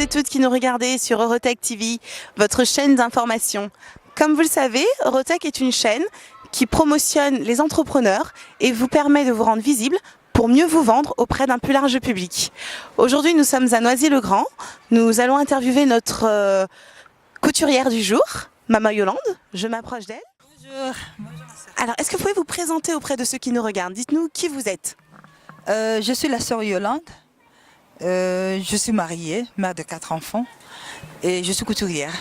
et toutes qui nous regardez sur Eurotech TV, votre chaîne d'information. Comme vous le savez, Eurotech est une chaîne qui promotionne les entrepreneurs et vous permet de vous rendre visible pour mieux vous vendre auprès d'un plus large public. Aujourd'hui, nous sommes à Noisy-le-Grand. Nous allons interviewer notre couturière du jour, Maman Yolande. Je m'approche d'elle. Bonjour. Alors, est-ce que vous pouvez vous présenter auprès de ceux qui nous regardent? Dites-nous qui vous êtes. Je suis la sœur Yolande. Je suis mariée, mère de 4 enfants et je suis couturière.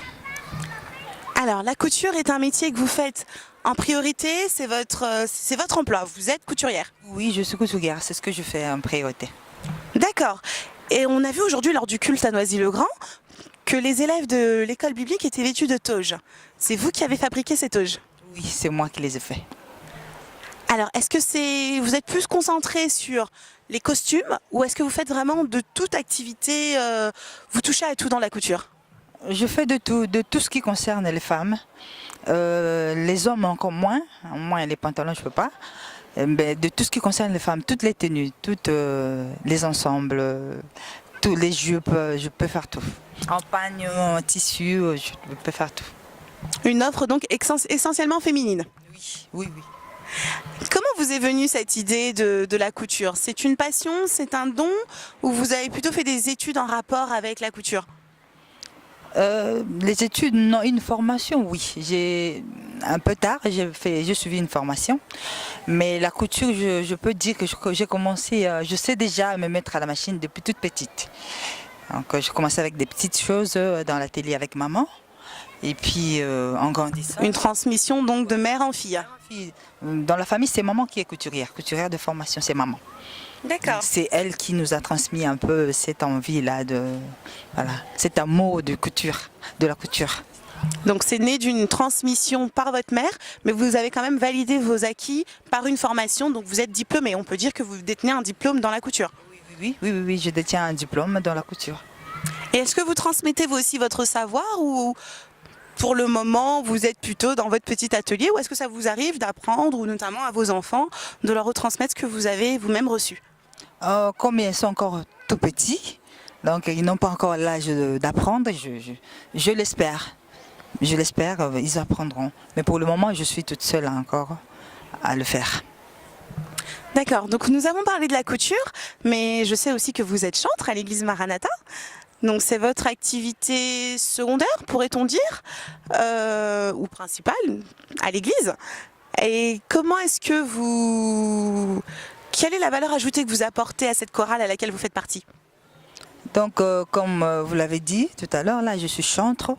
Alors, la couture est un métier que vous faites en priorité, c'est votre emploi, vous êtes couturière. Oui, je suis couturière, c'est ce que je fais en priorité. D'accord. Et on a vu aujourd'hui lors du culte à Noisy-le-Grand que les élèves de l'école biblique étaient vêtus de toges. C'est vous qui avez fabriqué ces toges? Oui, c'est moi qui les ai faits. Alors, est-ce que vous êtes plus concentré sur les costumes ou est-ce que vous faites vraiment de toute activité, vous touchez à tout dans la couture? Je fais de tout ce qui concerne les femmes. Les hommes encore moins les pantalons je peux pas. Mais de tout ce qui concerne les femmes, toutes les tenues, toutes les ensembles, tous les jupes, je peux faire tout. En pagne, en tissu, je peux faire tout. Une offre donc essentiellement féminine. Oui, oui, oui. Comment vous est venue cette idée de la couture? C'est une passion, c'est un don ou vous avez plutôt fait des études en rapport avec la couture? Les études, non, une formation, oui. J'ai un peu tard, j'ai suivi une formation, mais la couture, je peux dire que j'ai commencé, je sais déjà me mettre à la machine depuis toute petite. Donc, j'ai commencé avec des petites choses dans l'atelier avec maman, et puis en grandissant. Une transmission donc de mère en fille. Dans la famille, c'est maman qui est couturière de formation, c'est maman. D'accord. C'est elle qui nous a transmis un peu cette envie-là, cet amour de couture, de la couture. Donc c'est né d'une transmission par votre mère, mais vous avez quand même validé vos acquis par une formation, donc vous êtes diplômé. On peut dire que vous détenez un diplôme dans la couture. Oui, je détiens un diplôme dans la couture. Et est-ce que vous transmettez vous aussi votre savoir ou pour le moment vous êtes plutôt dans votre petit atelier ou est-ce que ça vous arrive d'apprendre ou notamment à vos enfants de leur retransmettre ce que vous avez vous-même reçu? Comme ils sont encore tout petits, donc ils n'ont pas encore l'âge d'apprendre, je l'espère. Je l'espère, ils apprendront. Mais pour le moment, je suis toute seule encore à le faire. D'accord, donc nous avons parlé de la couture, mais je sais aussi que vous êtes chantre à l'église Maranatha. Donc c'est votre activité secondaire, pourrait-on dire, ou principale à l'église. Et comment est-ce que quelle est la valeur ajoutée que vous apportez à cette chorale à laquelle vous faites partie? Donc, comme vous l'avez dit tout à l'heure, là, je suis chantre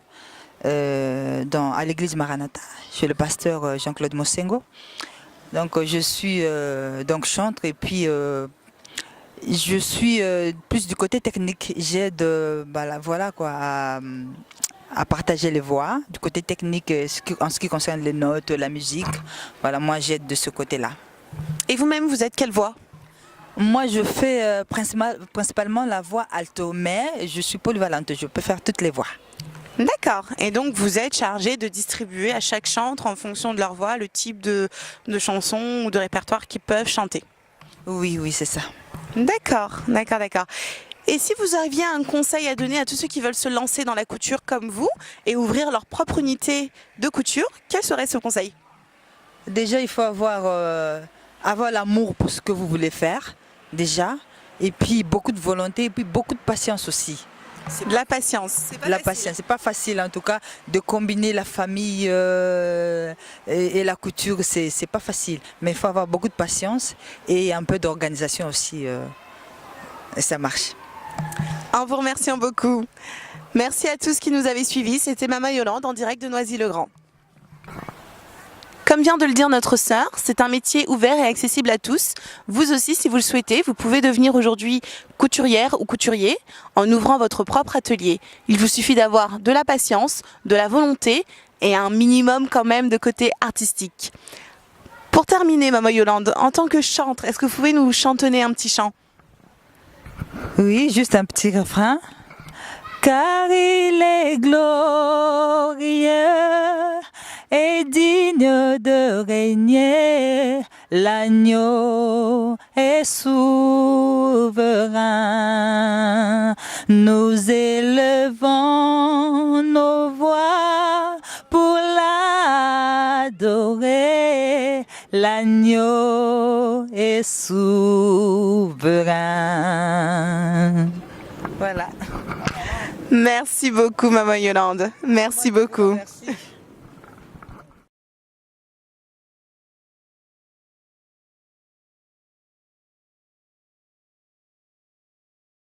à l'église Maranatha, chez le pasteur Jean-Claude Mosengo. Donc, je suis donc chantre et puis je suis plus du côté technique. J'aide voilà, quoi, à partager les voix, du côté technique en ce qui concerne les notes, la musique. Voilà, moi j'aide de ce côté-là. Et vous-même, vous êtes quelle voix? Moi, je fais principalement la voix alto, mais je suis polyvalente, je peux faire toutes les voix. D'accord. Et donc, vous êtes chargé de distribuer à chaque chantre, en fonction de leur voix, le type de chansons ou de répertoire qu'ils peuvent chanter? Oui, c'est ça. D'accord. Et si vous aviez un conseil à donner à tous ceux qui veulent se lancer dans la couture comme vous et ouvrir leur propre unité de couture, quel serait ce conseil? Déjà, il faut avoir l'amour pour ce que vous voulez faire, déjà, et puis beaucoup de volonté, et puis beaucoup de patience aussi. C'est de la patience. C'est pas facile en tout cas de combiner la famille et la couture, c'est pas facile. Mais il faut avoir beaucoup de patience et un peu d'organisation aussi, et ça marche. En vous remerciant beaucoup. Merci à tous qui nous avaient suivis. C'était Maman Yolande en direct de Noisy-le-Grand. Comme vient de le dire notre sœur, c'est un métier ouvert et accessible à tous. Vous aussi, si vous le souhaitez, vous pouvez devenir aujourd'hui couturière ou couturier en ouvrant votre propre atelier. Il vous suffit d'avoir de la patience, de la volonté et un minimum quand même de côté artistique. Pour terminer, Maman Yolande, en tant que chantre, est-ce que vous pouvez nous chantonner un petit chant? Oui, juste un petit refrain. Car il est glorieux et digne de régner, l'agneau est souverain, nous élevons l'agneau est souverain. Voilà. Merci beaucoup, Maman Yolande. Merci beaucoup. Merci.